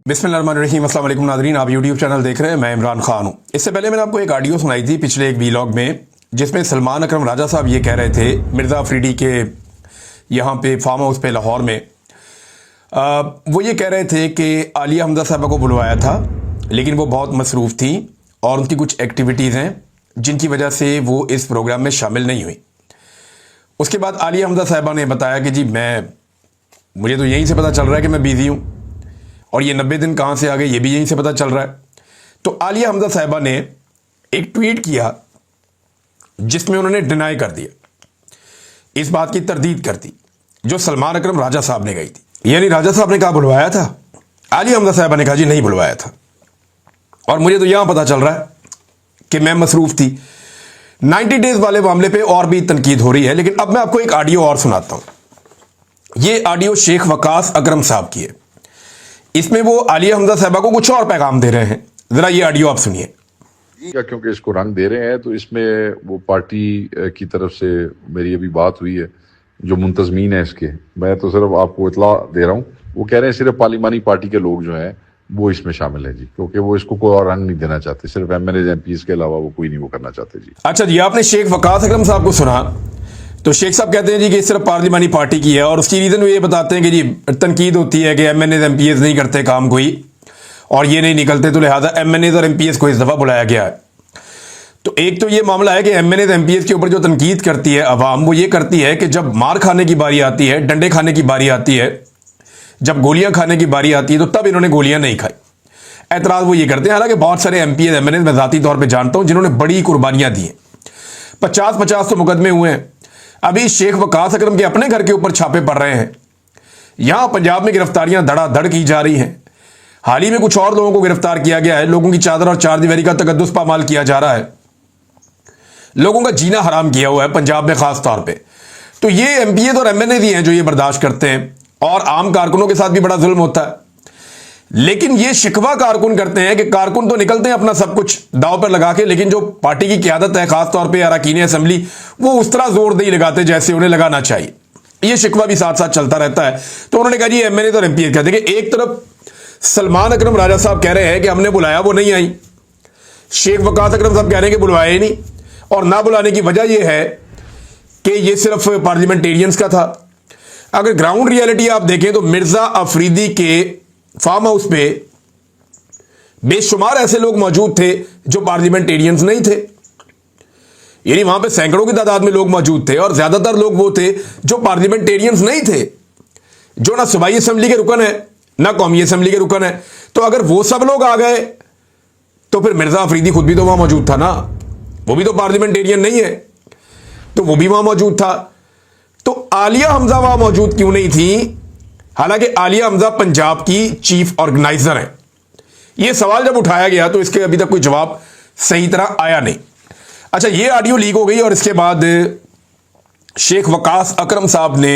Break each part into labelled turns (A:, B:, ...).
A: बिस्मिल्लाहिर्रहमानिर्रहीम, अस्सलाम वालेकुम नाज़रीन। आप यूट्यूब चैनल देख रहे हैं, मैं इमरान खान हूँ। इससे पहले मैंने आपको एक ऑडियो सुनाई थी पिछले एक वीलॉग में, जिसमें सलमान अकरम राजा साहब ये कह रहे थे मिर्ज़ा अफरीदी के यहाँ पे फार्म हाउस पे लाहौर में। वो ये कह रहे थे कि आलिया हमजा साहबा को बुलवाया था, लेकिन वो बहुत मसरूफ़ थी और उनकी कुछ एक्टिविटीज़ हैं जिनकी वजह से वो इस प्रोग्राम में शामिल नहीं हुई। उसके बाद आलिया हमजा साहबा ने बताया कि जी मुझे तो यहीं से पता चल रहा है कि मैं बिज़ी हूँ, और ये 90 दिन कहाँ से आ गए ये भी यहीं से पता चल रहा है। तो आलिया हमजा साहिबा ने एक ट्वीट किया जिसमें उन्होंने डिनाई कर दिया, इस बात की तरदीद कर दी जो सलमान अकरम राजा साहब ने कही थी। यानी राजा साहब ने कहा बुलवाया था, आलिया हमजा साहिबा ने कहा जी नहीं बुलवाया था, और मुझे तो यहां पता चल रहा है कि मैं मसरूफ थी। 90 डेज वाले मामले पे और भी तनकीद हो रही है, लेकिन अब मैं आपको एक ऑडियो और सुनाता हूं। ये ऑडियो शेख वकास अकरम साहब की है। इसमें वो आलिया हमजा साहिबा को कुछ और पैगाम दे रहे हैं। जरा ये ऑडियो आप सुनिए।
B: क्योंकि इसको रंग दे रहे हैं, तो इसमें वो पार्टी की तरफ से मेरी अभी बात हुई है जो मुंतजमीन है इसके, मैं तो सिर्फ आपको इतला दे रहा हूँ। वो कह रहे हैं सिर्फ पार्लिमानी पार्टी के लोग जो हैं वो इसमें शामिल है जी, क्योंकि वो इसको कोई और रंग नहीं देना चाहते, सिर्फ MNAs MPs के अलावा वो कोई नहीं वो करना चाहते जी।
A: अच्छा जी, आपने शेख वकास अकरम साहब को सुना, तो शेख साहब कहते हैं जी कि सिर्फ पार्लिमानी पार्टी की है, और उसकी रीज़न वो ये बताते हैं कि जी तनकीद होती है कि MNAs MPs नहीं करते काम कोई, और ये नहीं निकलते, तो लिहाजा MNAs और MPs को इस दफ़ा बुलाया गया है। तो एक तो ये मामला है कि MNAs MPs के ऊपर जो तनकीद करती है अवाम, वो ये करती है कि जब मार खाने की बारी आती है, डंडे खाने की बारी आती है, जब गोलियां खाने की बारी आती है, तो तब इन्होंने गोलियां नहीं खाई। एतराज़ वो ये करते हैं। हालांकि बहुत सारे MPs MNAs मैं ज़ाती तौर पर जानता हूँ जिन्होंने बड़ी कुर्बानियाँ दी हैं, 50-50 तो मुकदमे हुए हैं। अभी शेख वकास अकरम के अपने घर के ऊपर छापे पड़ रहे हैं। यहां पंजाब में गिरफ्तारियां धड़ाधड़ की जा रही हैं। हाल ही में कुछ और लोगों को गिरफ्तार किया गया है। लोगों की चादर और चारदीवारी का तकद्दुस पामाल किया जा रहा है। लोगों का जीना हराम किया हुआ है पंजाब में खास तौर पे। तो ये MPs और MNAs ही हैं जो ये बर्दाश्त करते हैं, और आम कारकुनों के साथ भी बड़ा जुल्म होता है। लेकिन ये शिकवा कारकुन करते हैं कि कारकुन तो निकलते हैं अपना सब कुछ दांव पर लगा के, लेकिन जो पार्टी की क़यादत है खासतौर पे अरकान असेंबली, वो उस तरह जोर नहीं लगाते जैसे उन्हें लगाना चाहिए। ये शिकवा भी साथ साथ चलता रहता है। तो उन्होंने कहा जी MNAs और MPs कहते हैं कि एक तरफ सलमान अकरम राजा साहब कह रहे हैं कि हमने बुलाया, वो नहीं आई। शेख वकास अकरम साहब कह रहे हैं कि बुलवाया ही नहीं, और ना बुलाने की वजह यह है कि ये सिर्फ पार्लियामेंटेरियंस का था। अगर ग्राउंड रियलिटी आप देखें तो मिर्जा अफरीदी के फार्म हाउस पे बेशुमार ऐसे लोग मौजूद थे जो पार्लियामेंटेरियंस नहीं थे। यानी वहां पे सैकड़ों की तादाद में लोग मौजूद थे, और ज्यादातर लोग वो थे जो पार्लियामेंटेरियंस नहीं थे, जो ना सूबाई असेंबली के रुकन है ना कौमी असेंबली के रुकन है। तो अगर वो सब लोग आ गए तो फिर मिर्जा अफरीदी खुद भी तो वहां मौजूद था ना, वो भी तो पार्लियामेंटेरियन नहीं है, तो वो भी वहां मौजूद था। तो आलिया हमजा वहां मौजूद क्यों नहीं थी? हालांकि आलिया हमजा पंजाब की चीफ ऑर्गेनाइजर है। यह सवाल जब उठाया गया तो इसके अभी तक कोई जवाब सही तरह आया नहीं। अच्छा, ये ऑडियो लीक हो गई, और इसके बाद शेख वकास अकरम साहब ने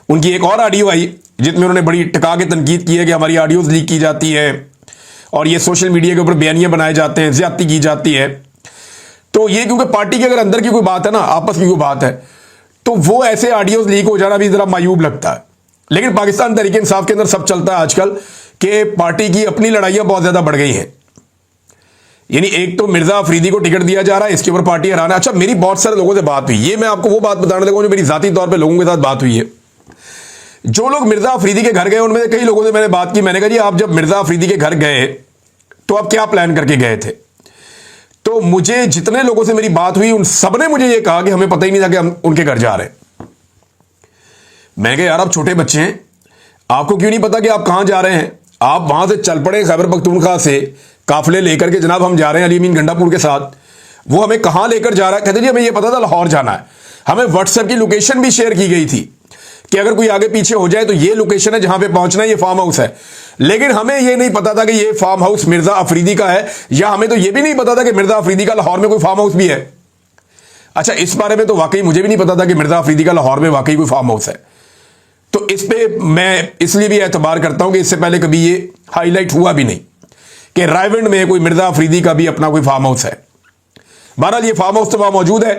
A: उनकी एक और ऑडियो आई जिसमें उन्होंने बड़ी टिका के तनकीद की है कि हमारी ऑडियोज लीक की जाती है और ये सोशल मीडिया के ऊपर बयानियां बनाए जाते हैं, ज्यादती की जाती है। तो ये क्योंकि पार्टी के अगर अंदर की कोई बात है ना, आपस की कोई बात है, तो वो ऐसे ऑडियोज लीक हो जाना भी जरा मायूब लगता है। लेकिन पाकिस्तान तहरीक इंसाफ के अंदर सब चलता है आजकल कि पार्टी की अपनी लड़ाइयां बहुत ज्यादा बढ़ गई हैं। यानी एक तो मिर्जा अफरीदी को टिकट दिया जा रहा है, इसके ऊपर पार्टी हराना। अच्छा, मेरी बहुत सारे लोगों से बात हुई, ये मैं आपको वो बात बताने लगा जो मेरी जाती तौर पे लोगों के साथ बात हुई है। जो लोग मिर्जा अफरीदी के घर गए उनमें से कई लोगों से मैंने बात की। मैंने कहा जी आप जब मिर्जा अफरीदी के घर गए तो आप क्या प्लान करके गए थे? तो मुझे जितने लोगों से मेरी बात हुई उन सबने मुझे ये कहा कि हमें पता ही नहीं था कि हम उनके घर जा रहे हैं। मैंने कहा यार आप छोटे बच्चे हैं, आपको क्यों नहीं पता कि आप कहां जा रहे हैं? आप वहां से चल पड़े खैबर पख्तूनख्वा से काफिले लेकर के, जनाब हम जा रहे हैं अली अमीन गंडापुर के साथ। वो हमें कहां लेकर जा रहा है? कहते जी हमें ये पता था लाहौर जाना है। हमें व्हाट्सएप की लोकेशन भी शेयर की गई थी कि अगर कोई आगे पीछे हो जाए तो ये लोकेशन है जहां पे पहुंचना है, ये फार्म हाउस है। लेकिन हमें ये नहीं पता था कि ये फार्म हाउस मिर्जा अफरीदी का है, या हमें तो ये भी नहीं पता था कि मिर्जा अफरीदी का लाहौर में कोई फार्म हाउस भी है। अच्छा, इस बारे में तो वाकई मुझे भी नहीं पता था कि मिर्जा अफरीदी का लाहौर में वाकई कोई फार्म हाउस है। तो इस पे मैं इसलिए भी एतबार करता हूं कि इससे पहले कभी ये हाईलाइट हुआ भी नहीं कि रायविंड में कोई मिर्जा अफरीदी का भी अपना कोई फार्म हाउस है। बहरहाल ये फार्म हाउस तो वहां मौजूद है,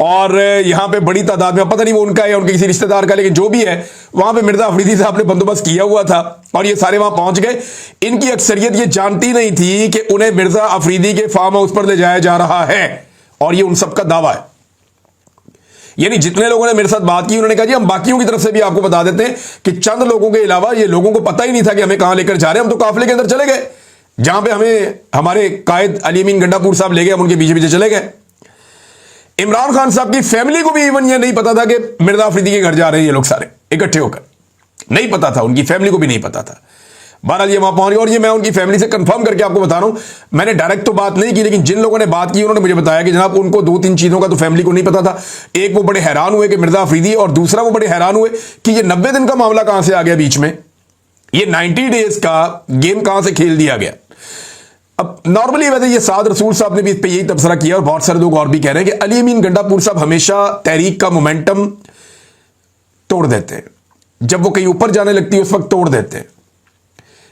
A: और यहां पे बड़ी तादाद में, पता नहीं वो उनका है या उनके किसी रिश्तेदार का, लेकिन जो भी है वहां पे मिर्जा अफरीदी साहब ने बंदोबस्त किया हुआ था और ये सारे वहां पहुंच गए। इनकी अक्सरियत ये जानती नहीं थी कि उन्हें मिर्जा अफरीदी के फार्म हाउस पर ले जाया जा रहा है, और ये उन सबका दावा है। यानी जितने लोगों ने मेरे साथ बात की उन्होंने कहा जी हम बाकियों की तरफ से भी आपको बता देते हैं कि चंद लोगों के अलावा ये लोगों को पता ही नहीं था कि हमें कहां लेकर जा रहे हैं। हम तो काफिले के अंदर चले गए, जहां पे हमें हमारे कायद अली अमीन गंडापुर साहब ले गए, हम उनके पीछे पीछे चले गए। इमरान खान साहब की फैमिली को भी इवन ये नहीं पता था कि मिर्जा अफरीदी के घर जा रहे हैं ये लोग सारे इकट्ठे होकर, नहीं पता था, उनकी फैमिली को भी नहीं पता था। बहरहाल ये वहां पहुंच गए और ये मैं उनकी फैमिली से कंफर्म करके आपको बता रहा हूं, मैंने डायरेक्ट तो बात नहीं की, लेकिन जिन लोगों ने बात की उन्होंने मुझे बताया कि जनाब उनको 2-3 चीजों का तो फैमिली को नहीं पता था। एक, वो बड़े हैरान हुए कि मिर्जा अफरीदी, और दूसरा वो बड़े हैरान हुए कि ये 90 दिन का मामला कहां से आ गया बीच में, ये 90 डेज का गेम कहां से खेल दिया गया। अब नॉर्मली वैसे ये साद रसूल साहब ने भी इस पर यही तबसरा किया और बहुत सारे लोग और भी कह रहे हैं कि अली अमीन गंडापुर साहब हमेशा तहरीक का मोमेंटम तोड़ देते हैं, जब वो कहीं ऊपर जाने लगती है उस वक्त तोड़ देते हैं।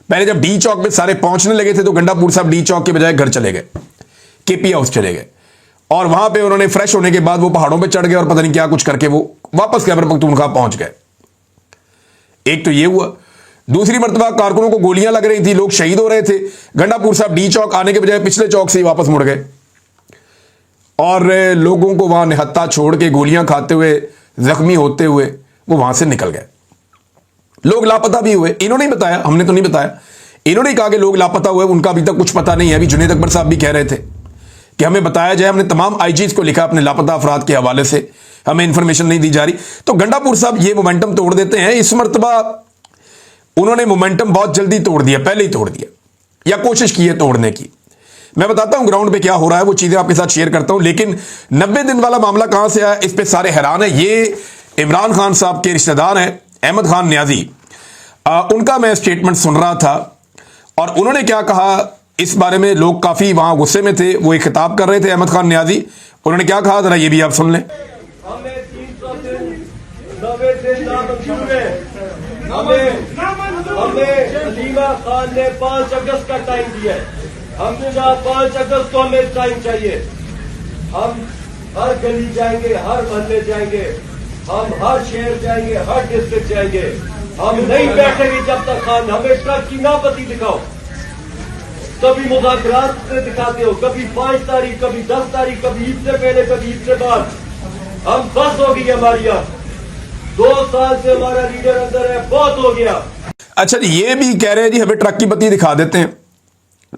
A: पहले जब डी चौक पे सारे पहुंचने लगे थे तो गंडापुर साहब डी चौक के बजाय घर चले गए, केपी हाउस चले गए, और वहां पे उन्होंने फ्रेश होने के बाद वो पहाड़ों पे चढ़ गए और पता नहीं क्या कुछ करके वो वापस खैबर पख्तूनख्वा पहुंच गए। एक तो ये हुआ। दूसरी मर्तबा कारकुनों को गोलियां लग रही थी, लोग शहीद हो रहे थे, गंडापुर साहब डी चौक आने के बजाय पिछले चौक से ही वापस मुड़ गए और लोगों को वहां निहत्ता छोड़ के गोलियां खाते हुए, जख्मी होते हुए वो वहां से निकल गए। लोग लापता भी हुए, इन्होंने ही बताया, हमने तो नहीं बताया, इन्होंने कहा कि लोग लापता हुए, उनका अभी तक कुछ पता नहीं है। अभी जुनेद अकबर साहब भी कह रहे थे कि हमें बताया जाए, हमने तमाम आईजीज को लिखा अपने लापता अफराद के हवाले से, हमें इंफॉर्मेशन नहीं दी जा रही। तो गंडापुर साहब ये मोमेंटम तोड़ देते हैं। इस मर्तबा उन्होंने मोमेंटम बहुत जल्दी तोड़ दिया, पहले ही तोड़ दिया या कोशिश की है तोड़ने की। मैं बताता हूं ग्राउंड पे क्या हो रहा है, वो चीजें आपके साथ शेयर करता हूं, लेकिन 90 दिन वाला मामला कहां से आया इस पे सारे हैरान है। ये इमरान खान साहब के रिश्तेदार हैं अहमद खान न्याजी, उनका मैं स्टेटमेंट सुन रहा था और उन्होंने क्या कहा इस बारे में लोग काफी वहां गुस्से में थे। वो एक खिताब कर रहे थे अहमद खान न्याजी, उन्होंने क्या कहा जरा ये भी आप सुन लें।
C: हमें 300 दिन 90 दिन नामंजूर है। हमें सलीमा खान ने 5 अगस्त का टाइम दिया है। हमने जहाँ 5 अगस्त को हमें टाइम चाहिए। हम हर गली जाएंगे, हर मोहल्ले जाएंगे, हम हर शहर जाएंगे, हर डिस्ट्रिक्ट जाएंगे। हम नहीं बैठेंगे जब तक खान हमें ट्रक की नापति दिखाओ। कभी मुज़ाकरात से दिखाते हो, कभी 5 तारीख, कभी 10 तारीख, कभी ईद से पहले, कभी ईद से बाद। हम बस हो गई हमारी यहाँ, 2 साल से हमारा लीडर अंदर है, बहुत हो गया।
A: अच्छा जी, ये भी कह रहे हैं जी हमें ट्रक की बत्ती दिखा देते हैं,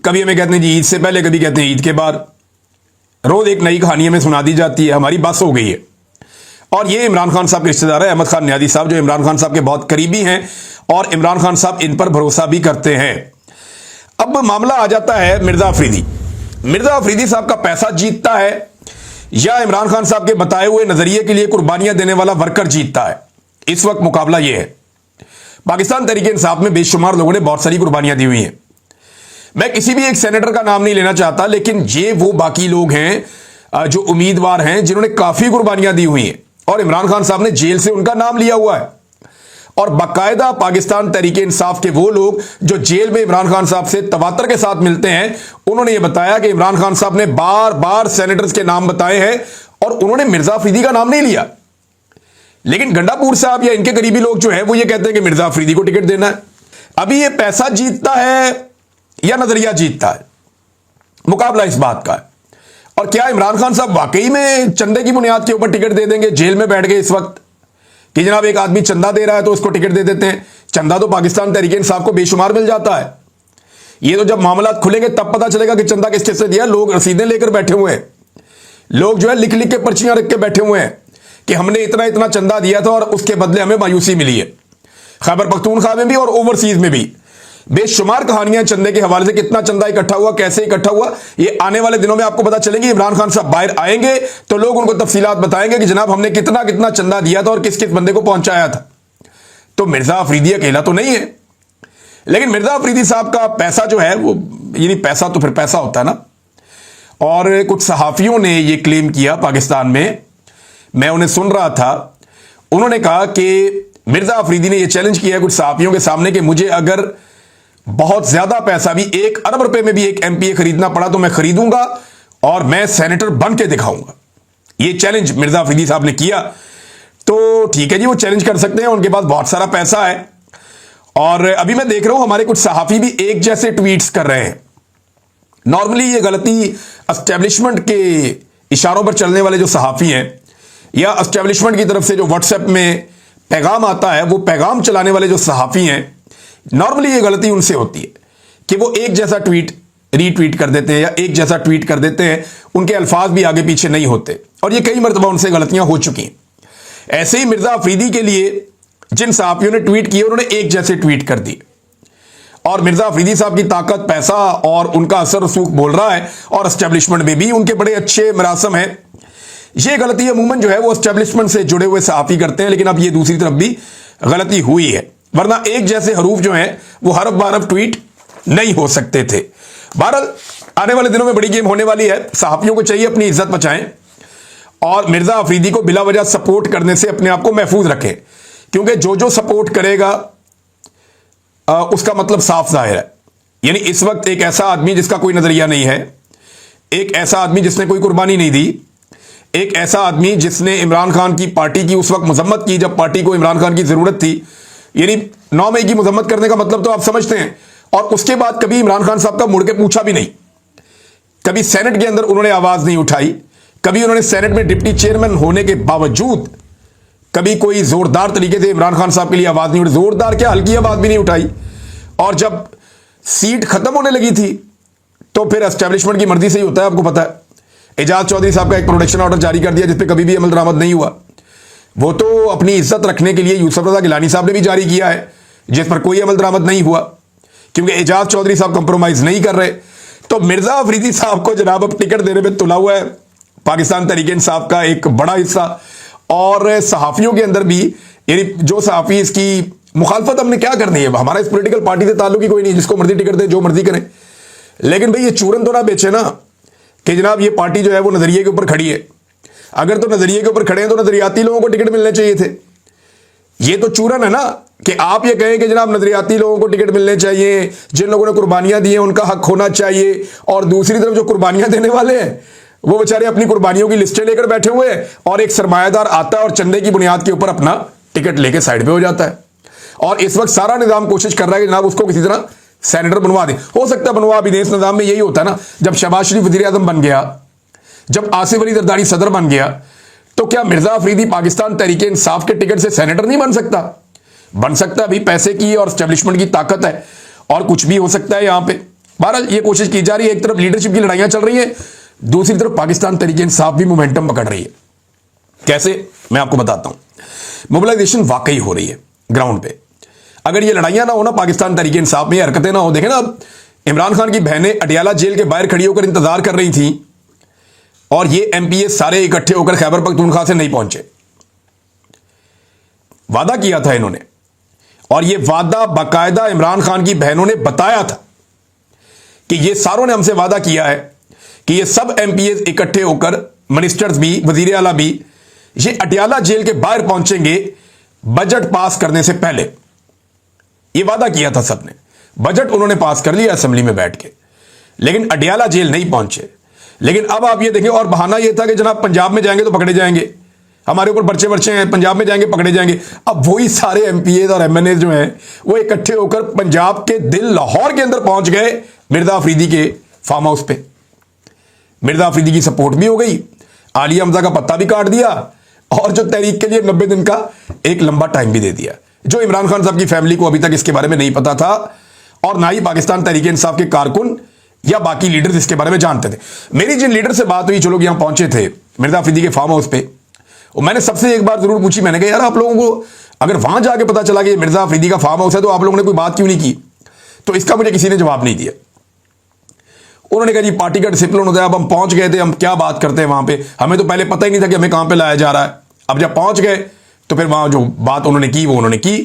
A: कभी हमें कहते हैं जी ईद से पहले, कभी कहते हैं ईद के बाद, रोज एक नई कहानी हमें सुना दी जाती है, हमारी बस हो गई है। और ये इमरान खान साहब के रिश्तेदार है अहमद खान न्याजी साहब, जो इमरान खान साहब के बहुत करीबी हैं और इमरान खान साहब इन पर भरोसा भी करते हैं। अब मामला आ जाता है मिर्जा अफरीदी। मिर्जा अफरीदी साहब का पैसा जीतता है या इमरान खान साहब के बताए हुए नजरिए के लिए कुर्बानियां देने वाला वर्कर जीतता है। इस वक्त मुकाबला यह है। पाकिस्तान तहरीक इंसाफ में बेशुमार लोगों ने बहुत सारी कुर्बानियां दी हुई हैं। मैं किसी भी एक सेनेटर का नाम नहीं लेना चाहता, लेकिन ये वो बाकी लोग हैं जो उम्मीदवार हैं जिन्होंने काफी कुर्बानियां दी हुई हैं और इमरान खान साहब ने जेल से उनका नाम लिया हुआ है। और बाकायदा पाकिस्तान तहरीक इंसाफ के वो लोग जो जेल में इमरान खान साहब से तवातर के साथ मिलते हैं, उन्होंने ये बताया कि इमरान खान साहब ने बार बार सेनेटर्स के नाम बताए हैं और उन्होंने मिर्जा अफरीदी का नाम नहीं लिया। लेकिन गंडापुर साहब या इनके करीबी लोग जो है वो ये कहते हैं कि मिर्जा अफरीदी को टिकट देना है। अभी ये पैसा जीतता है या नजरिया जीतता है, मुकाबला इस बात का है। और क्या इमरान खान साहब वाकई में चंदे की बुनियाद के ऊपर टिकट दे देंगे जेल में बैठ गए इस वक्त कि जनाब एक आदमी चंदा दे रहा है तो उसको टिकट दे देते हैं। चंदा तो पाकिस्तान तहरीक इंसाफ को बेशुमार मिल जाता है। ये तो जब मामला खुलेंगे तब पता चलेगा कि चंदा किस किस से दिया। लोग रसीदें लेकर बैठे हुए हैं, लोग जो है लिख लिख के पर्चियां रख के बैठे हुए हैं कि हमने इतना इतना चंदा दिया था और उसके बदले हमें मायूसी मिली है। खैबर पख्तूनख्वा में भी और ओवरसीज में भी बेशुमार कहानियां चंदे के हवाले से, कितना चंदा इकट्ठा हुआ, कैसे इकट्ठा हुआ, ये आने वाले दिनों में आपको पता चलेगी। इमरान खान साहब बाहर आएंगे तो लोग उनको तफसीलात बताएंगे कि जनाब हमने कितना कितना चंदा दिया था और किस किस बंदे को पहुंचाया था। तो मिर्जा अफरीदी अकेला तो नहीं है, लेकिन मिर्जा अफरीदी साहब का पैसा जो है वो, यानी पैसा तो फिर पैसा होता है ना। और कुछ सहाफियों ने यह क्लेम किया पाकिस्तान में, मैं उन्हें सुन रहा था, उन्होंने कहा कि मिर्जा अफरीदी ने यह चैलेंज किया है कुछ सहाफियों के सामने कि मुझे अगर बहुत ज्यादा पैसा भी 1 अरब रुपए में भी एक एमपीए खरीदना पड़ा तो मैं खरीदूंगा और मैं सेनेटर बन के दिखाऊंगा। ये चैलेंज मिर्जा अफरीदी साहब ने किया, तो ठीक है जी, वो चैलेंज कर सकते हैं, उनके पास बहुत सारा पैसा है। और अभी मैं देख रहा हूं हमारे कुछ सहाफी भी एक जैसे ट्वीट्स कर रहे हैं। नॉर्मली ये गलती एस्टेब्लिशमेंट के इशारों पर चलने वाले जो सहाफी हैं या एस्टेब्लिशमेंट की तरफ से जो व्हाट्सएप में पैगाम आता है, वो पैगाम चलाने वाले जो सहाफी हैं, नॉर्मली ये गलती उनसे होती है कि वो एक जैसा ट्वीट रीट्वीट कर देते हैं या एक जैसा ट्वीट कर देते हैं, उनके अल्फाज भी आगे पीछे नहीं होते, और ये कई मरतबा उनसे गलतियां हो चुकी हैं। ऐसे ही मिर्जा अफरीदी के लिए जिन सहाफियों ने ट्वीट किए, उन्होंने एक जैसे ट्वीट कर दिए, और मिर्जा अफरीदी साहब की ताकत, पैसा और उनका असर रसूख बोल रहा है, और एस्टेब्लिशमेंट में भी उनके बड़े अच्छे मरासम हैं। ये गलती अमूमन जो है वो एस्टेब्लिशमेंट से जुड़े हुए सहाफी करते हैं, लेकिन अब ये दूसरी तरफ भी गलती हुई है, वरना एक जैसे हरूफ जो हैं वो हरफ बारफ ट्वीट नहीं हो सकते थे। बहरहाल आने वाले दिनों में बड़ी गेम होने वाली है, सहाफियों को चाहिए अपनी इज्जत बचाएं और मिर्जा अफरीदी को बिला वजह सपोर्ट करने से अपने आप को महफूज रखें, क्योंकि जो सपोर्ट करेगा उसका मतलब साफ जाहिर है। यानी इस वक्त एक ऐसा आदमी जिसका कोई नजरिया नहीं है, एक ऐसा आदमी जिसने कोई कुर्बानी नहीं दी, एक ऐसा आदमी जिसने इमरान खान की पार्टी की उस वक्त मजम्मत की जब पार्टी को इमरान खान की जरूरत थी, यानी 9 मई की मजम्मत करने का मतलब तो आप समझते हैं, और उसके बाद कभी इमरान खान साहब का मुड़ के पूछा भी नहीं, कभी सेनेट के अंदर उन्होंने आवाज नहीं उठाई, कभी उन्होंने सेनेट में डिप्टी चेयरमैन होने के बावजूद कभी कोई जोरदार तरीके से इमरान खान साहब के लिए आवाज नहीं उठाई, जोरदार क्या हल्की आवाज भी नहीं उठाई। और जब सीट खत्म होने लगी थी तो फिर एस्टेब्लिशमेंट की मर्जी से ही होता है, आपको पता है। एजाज चौधरी साहब का एक प्रोटेक्शन ऑर्डर जारी कर दिया जिस पे कभी भी अमल दरामद नहीं हुआ, वो तो अपनी इज्जत रखने के लिए यूसुफ रजा गिलानी साहब ने भी जारी किया है, जिस पर कोई अमल दरामद नहीं हुआ, क्योंकि एजाज चौधरी साहब कंप्रोमाइज नहीं कर रहे। तो मिर्जा अफरीदी साहब को जनाब अब टिकट देने में तुला हुआ है पाकिस्तान तहरीक इंसाफ का एक बड़ा हिस्सा, और सहाफियों के अंदर भी, यानी जो सहाफी इसकी मुखालफत हमने क्या करनी है, हमारा इस पॉलिटिकल पार्टी से ताल्लुक ही कोई नहीं, जिसको मर्जी टिकट दे जो मर्जी करें, लेकिन भाई ये चूरन तो ना बेचे ना कि जनाब ये पार्टी जो है वो नजरिए के ऊपर खड़ी है। अगर तो नजरिए के ऊपर खड़े हैं तो नजरियाती लोगों को टिकट मिलने चाहिए थे। ये तो चूरन है ना कि आप ये कहें कि जनाब नजरियाती लोगों को टिकट मिलने चाहिए, जिन लोगों ने कुर्बानियां दी हैं उनका हक होना चाहिए, और दूसरी तरफ जो कुर्बानियां देने वाले हैं वो बेचारे अपनी कुर्बानियों की लिस्टें लेकर बैठे हुए हैं, और एक सरमायादार आता है और चंदे की बुनियाद के ऊपर अपना टिकट लेके साइड पे हो जाता है। और इस वक्त सारा निजाम कोशिश कर रहा है कि जनाब उसको किसी तरह सेनेटर बनवा दें। हो सकता है बनवा भी दें, इस निजाम में यही होता है ना, जब शहबाज शरीफ वजीर आजम बन गया, जब आसिफ अली जरदारी सदर बन गया, तो क्या मिर्जा अफरीदी पाकिस्तान तहरीक इंसाफ के टिकट से सेनेटर नहीं बन सकता? बन सकता है, अभी पैसे की और एस्टेब्लिशमेंट की ताकत है, और कुछ भी हो सकता है यहां पे। बहरहाल ये कोशिश की जा रही है, एक तरफ लीडरशिप की लड़ाइयां चल रही है, दूसरी तरफ पाकिस्तान तहरीक इंसाफ भी मोमेंटम पकड़ रही है। कैसे, मैं आपको बताता हूं। मोबिलाइजेशन वाकई हो रही है ग्राउंड पे। अगर ये लड़ाइयां ना हो ना, पाकिस्तान तहरीक इंसाफ में ये हरकतें ना हो, देखें ना, अब इमरान खान की बहनें अटियाला जेल के बाहर खड़ी होकर इंतजार कर रही थी, और ये एमपीए सारे इकट्ठे होकर खैबर पख्तूनख्वा से नहीं पहुंचे। वादा किया था इन्होंने, और ये वादा बाकायदा इमरान खान की बहनों ने बताया था कि ये सारों ने हमसे वादा किया है कि ये सब एमपीए इकट्ठे होकर, मिनिस्टर्स भी, वजीर आला भी, ये अटियाला जेल के बाहर पहुंचेंगे बजट पास करने से पहले। ये वादा किया था सबने। बजट उन्होंने पास कर लिया असेंबली में बैठ के, लेकिन अटियाला जेल नहीं पहुंचे। लेकिन अब आप ये देखें, और बहाना ये था कि जनाब पंजाब में जाएंगे तो पकड़े जाएंगे, हमारे ऊपर पर्चे वर्चे हैं, पंजाब में जाएंगे पकड़े जाएंगे। अब वही सारे एमपीए और एमएनए जो हैं वो इकट्ठे होकर पंजाब के दिल लाहौर के अंदर पहुंच गए, मिर्जा अफरीदी के फार्म हाउस पे। मिर्जा अफरीदी की सपोर्ट भी हो गई, आलिया हमजा का पत्ता भी काट दिया, और जो तहरीक के लिए 90 दिन का एक लंबा टाइम भी दे दिया, जो इमरान खान साहब की फैमिली को अभी तक इसके बारे में नहीं पता था, और ना ही पाकिस्तान तहरीक इंसाफ के कारकुन या बाकी लीडर्स इसके बारे में जानते थे। मेरी जिन लीडर से बात हुई, जो लोग यहां पहुंचे थे मिर्जा अफरीदी के फार्म हाउस पे, और मैंने सबसे एक बार जरूर पूछी, मैंने कहा यार आप लोगों को अगर वहां जाके पता चला कि मिर्जा अफरीदी का फार्म हाउस है तो आप लोगों ने कोई बात क्यों नहीं की? तो इसका मुझे किसी ने जवाब नहीं दिया। उन्होंने कहा जी पार्टी का डिसिप्लिन होता है, अब हम पहुंच गए थे, हम क्या बात करते हैं वहां पे, हमें तो पहले पता ही नहीं था कि हमें कहां पे लाया जा रहा है। अब जब पहुंच गए तो फिर वहां जो बात उन्होंने की वो उन्होंने की।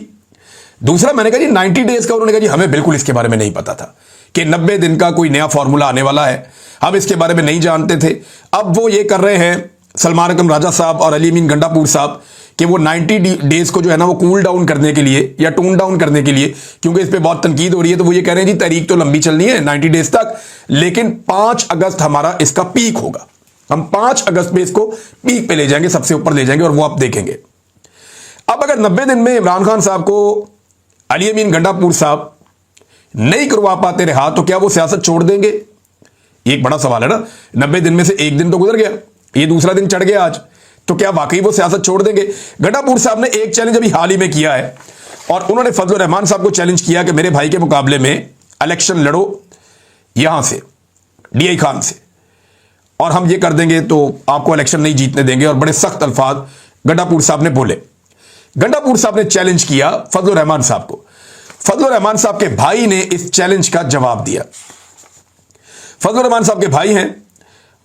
A: दूसरा मैंने कहा जी 90 डेज का, उन्होंने कहा जी हमें बिल्कुल इसके बारे में नहीं पता था कि 90 दिन का कोई नया फॉर्मूला आने वाला है, हम इसके बारे में नहीं जानते थे। अब वो ये कर रहे हैं सलमान अकरम राजा साहब और अली अमीन गंडापुर साहब कि वो 90 डेज को जो है ना वो कूल डाउन करने के लिए या टोन डाउन करने के लिए, क्योंकि इस पे बहुत तनकीद हो रही है, तो वो ये कह रहे हैं जी तारीख तो लंबी चलनी है 90 डेज तक, लेकिन 5 अगस्त हमारा इसका पीक होगा। हम 5 अगस्त में इसको पीक पे ले जाएंगे, सबसे ऊपर ले जाएंगे, और वो आप देखेंगे। अब अगर 90 दिन में इमरान खान साहब को अली अमीन गंडापुर साहब नहीं करवा पाते रहा तो क्या वो सियासत छोड़ देंगे? ये एक बड़ा सवाल है ना। 90 दिन में से एक दिन तो गुजर गया, ये दूसरा दिन चढ़ गया आज, तो क्या वाकई वो सियासत छोड़ देंगे? गंडापुर साहब ने एक चैलेंज अभी हाल ही में किया है, और उन्होंने फजलुर रहमान साहब को चैलेंज किया कि मेरे भाई के मुकाबले में इलेक्शन लड़ो यहां से, डीआई खान से, और हम ये कर देंगे तो आपको इलेक्शन नहीं जीतने देंगे। और बड़े सख्त अल्फाज गंडापुर साहब ने बोले। गंडापुर साहब ने चैलेंज किया फजलुर रहमान साहब को। फजलुर रहमान साहब के भाई ने इस चैलेंज का जवाब दिया। फजलुर रहमान साहब के भाई हैं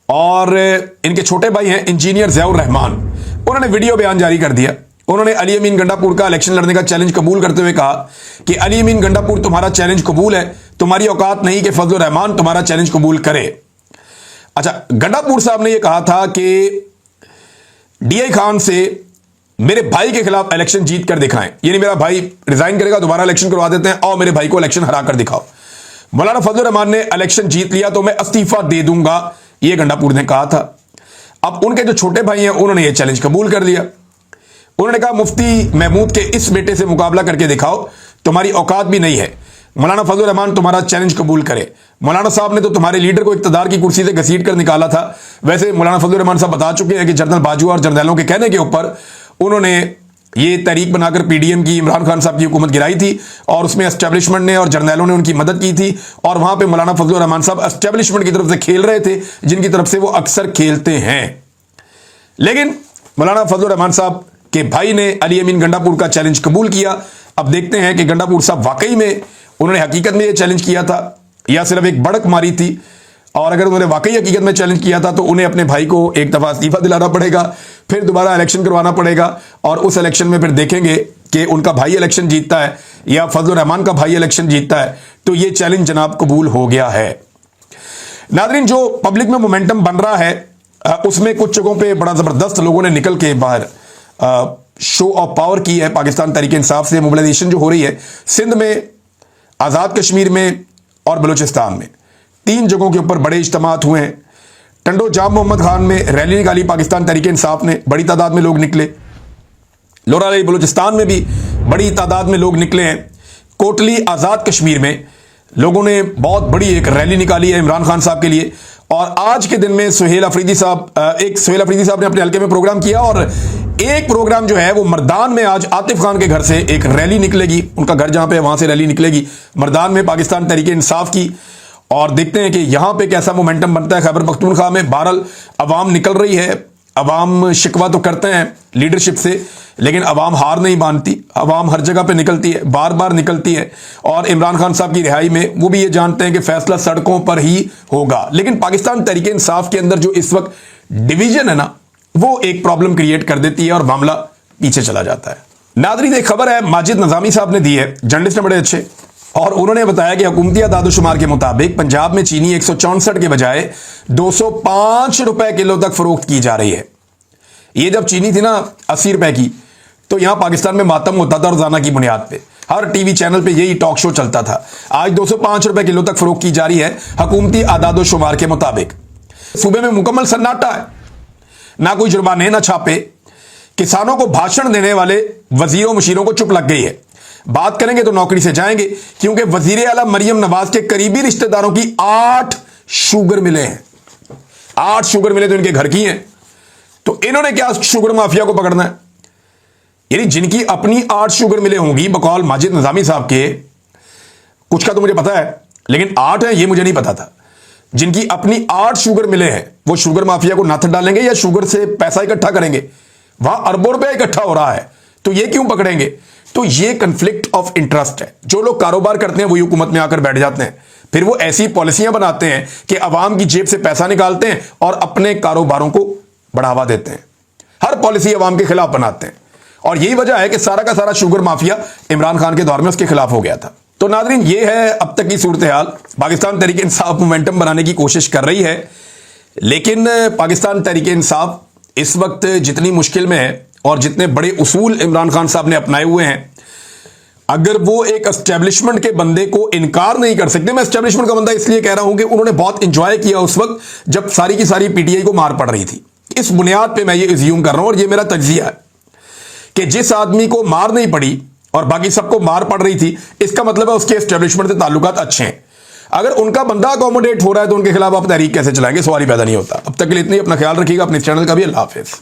A: और इनके छोटे भाई हैं इंजीनियर ज़ियाउर रहमान। उन्होंने वीडियो बयान जारी कर दिया। उन्होंने अली अमीन गंडापुर का इलेक्शन लड़ने का चैलेंज कबूल करते हुए कहा कि अली अमीन गंडापुर तुम्हारा चैलेंज कबूल है, तुम्हारी औकात नहीं कि फजलुर रहमान तुम्हारा चैलेंज कबूल करे। अच्छा, गंडापुर साहब ने यह कहा था कि डीआई खान से मेरे भाई के खिलाफ इलेक्शन जीत कर दिखाएं, यानी मेरा भाई रिजाइन करेगा, दोबारा इलेक्शन करवा देते हैं और मेरे भाई को इलेक्शन हरा कर दिखाओ। मौलाना फजलुर रहमान ने इलेक्शन जीत लिया तो मैं इस्तीफा दे दूंगा, यह गंडापुर ने कहा था। अब उनके जो छोटे भाई हैं उन्होंने यह चैलेंज कबूल कर लिया। उन्होंने कहा मुफ्ती महमूद के इस बेटे से मुकाबला करके दिखाओ, तुम्हारी औकात भी नहीं है। मौलाना फजलुर रहमान तुम्हारा चैलेंज कबूल करे। मौलाना साहब ने तो तुम्हारे लीडर को इक्तदार की कुर्सी से घसीट कर निकाला था। वैसे मौलाना फजलुर रहमान साहब बता चुके हैं कि जनरल बाजवा और जर्नैलों के कहने के ऊपर उन्होंने ये तहरीक बनाकर पीडीएम की इमरान खान साहब की हुकूमत गिराई थी, और उसमें एस्टेब्लिशमेंट ने और जर्नैलों ने उनकी मदद की थी, और वहां पे मौलाना फजलुर रहमान साहब एस्टेब्लिशमेंट की तरफ से खेल रहे थे, जिनकी तरफ से वो अक्सर खेलते हैं। लेकिन मौलाना फजलुर रहमान साहब के भाई ने अली अमीन गंडापुर का चैलेंज कबूल किया। अब देखते हैं कि गंडापुर साहब वाकई में उन्होंने हकीकत में यह चैलेंज किया था या सिर्फ एक बड़क मारी थी, और अगर उन्होंने वाकई हकीकत में चैलेंज किया था तो उन्हें अपने भाई को एक दफा इस्तीफा दिलाना पड़ेगा, फिर दोबारा इलेक्शन करवाना पड़ेगा, और उस इलेक्शन में फिर देखेंगे कि उनका भाई इलेक्शन जीतता है या फजलुर रहमान का भाई इलेक्शन जीतता है। तो ये चैलेंज जनाब कबूल हो गया है। नादरीन, जो पब्लिक में मोमेंटम बन रहा है उसमें कुछ जगहों पे बड़ा जबरदस्त लोगों ने निकल के बाहर शो ऑफ पावर की है। पाकिस्तान तहरीक इंसाफ से मोबिलाइजेशन जो हो रही है सिंध में, आज़ाद कश्मीर में और बलूचिस्तान में, 3 जगहों के ऊपर बड़े इज्तिमात हुए हैं। टंडो जाम मोहम्मद खान में रैली निकाली पाकिस्तान तहरीक इंसाफ ने, बड़ी तादाद में लोग निकले। लोरा बलूचिस्तान में भी बड़ी तादाद में लोग निकले हैं। कोटली आज़ाद कश्मीर में लोगों ने बहुत बड़ी एक रैली निकाली है इमरान खान साहब के लिए। और आज के दिन में सुहेल अफरीदी साहब ने अपने हल्के में प्रोग्राम किया, और एक प्रोग्राम जो है वो मर्दान में आज आतिफ खान के घर से एक रैली निकलेगी, उनका घर जहां पे वहां से रैली निकलेगी मर्दान में पाकिस्तान तहरीक इंसाफ की। और देखते हैं कि यहां पे कैसा मोमेंटम बनता है। खैबर पख्तूनख्वा में बहरहाल अवाम निकल रही है। अवाम शिकवा तो करते हैं लीडरशिप से, लेकिन अवाम हार नहीं मानती। अवाम हर जगह पे निकलती है, बार बार निकलती है, और इमरान खान साहब की रिहाई में वो भी ये जानते हैं कि फैसला सड़कों पर ही होगा। लेकिन पाकिस्तान तहरीक इंसाफ के अंदर जो इस वक्त डिवीजन है ना, वो एक प्रॉब्लम क्रिएट कर देती है और मामला पीछे चला जाता है। नादरीन, एक खबर है माजिद नजामी साहब ने दी है, जर्नलिस्ट ने बड़े अच्छे, और उन्होंने बताया कि हुकूमती आदादोशुमार के मुताबिक पंजाब में चीनी 164 के बजाय 205 रुपए किलो तक फरोख्त की जा रही है। ये जब चीनी थी ना 80 रुपए की, तो यहां पाकिस्तान में मातम होता था रोजाना की बुनियाद पे, हर टीवी चैनल पे यही टॉक शो चलता था। आज 205 रुपए किलो तक फरोख्त की जा रही है हुकूमती आदादोशुमार के मुताबिक। सूबे में मुकम्मल सन्नाटा है, ना कोई जुर्माने ना छापे। किसानों को भाषण देने वाले वजीरों मशीरों को चुप लग गई है। बात करेंगे तो नौकरी से जाएंगे, क्योंकि वजीर आला मरियम नवाज के करीबी रिश्तेदारों की 8 शुगर मिले हैं। 8 शुगर मिले तो इनके घर की हैं, तो इन्होंने क्या शुगर माफिया को पकड़ना है? यानी जिनकी अपनी 8 शुगर मिले होंगी बकौल माजिद नजामी साहब के, कुछ का तो मुझे पता है, लेकिन 8 है ये मुझे नहीं पता था। जिनकी अपनी 8 शुगर मिले हैं वो शुगर माफिया को नाथ डालेंगे या शुगर से पैसा इकट्ठा करेंगे? वहां अरबों रुपया इकट्ठा हो रहा है, तो ये क्यों पकड़ेंगे? तो ये कंफ्लिक्ट ऑफ इंटरेस्ट है। जो लोग कारोबार करते हैं वही हुकूमत में आकर बैठ जाते हैं, फिर वो ऐसी पॉलिसियां बनाते हैं कि अवाम की जेब से पैसा निकालते हैं और अपने कारोबारों को बढ़ावा देते हैं। हर पॉलिसी अवाम के खिलाफ बनाते हैं, और यही वजह है कि सारा का सारा शुगर माफिया इमरान खान के दौर में उसके खिलाफ हो गया था। तो नादरीन, ये है अब तक की सूरत हाल। पाकिस्तान तहरीक इंसाफ मोमेंटम बनाने की कोशिश कर रही है, लेकिन पाकिस्तान तहरीक इंसाफ इस वक्त जितनी मुश्किल में है और जितने बड़े उसूल इमरान खान साहब ने अपनाए हुए हैं, अगर वो एक एस्टेब्लिशमेंट के बंदे को इनकार नहीं कर सकते, मैं एस्टेब्लिशमेंट का बंदा इसलिए कह रहा हूं कि उन्होंने बहुत इंजॉय किया उस वक्त जब सारी की सारी पीटीआई को मार पड़ रही थी। इस बुनियाद पे मैं ये अज्यूम कर रहा हूं और ये मेरा तज्जिया है कि जिस आदमी को मार नहीं पड़ी और बाकी सबको मार पड़ रही थी, इसका मतलब है उसके एस्टेब्लिशमेंट से ताल्लुकात अच्छे हैं। अगर उनका बंदा अकोमोडेट हो रहा है तो उनके खिलाफ आप तहरीक कैसे चलाएंगे, सवाल ही पैदा नहीं होता। अब तक के लिए इतनी, अपना ख्याल रखिएगा, अपने चैनल का भी। अल्लाह हाफिज।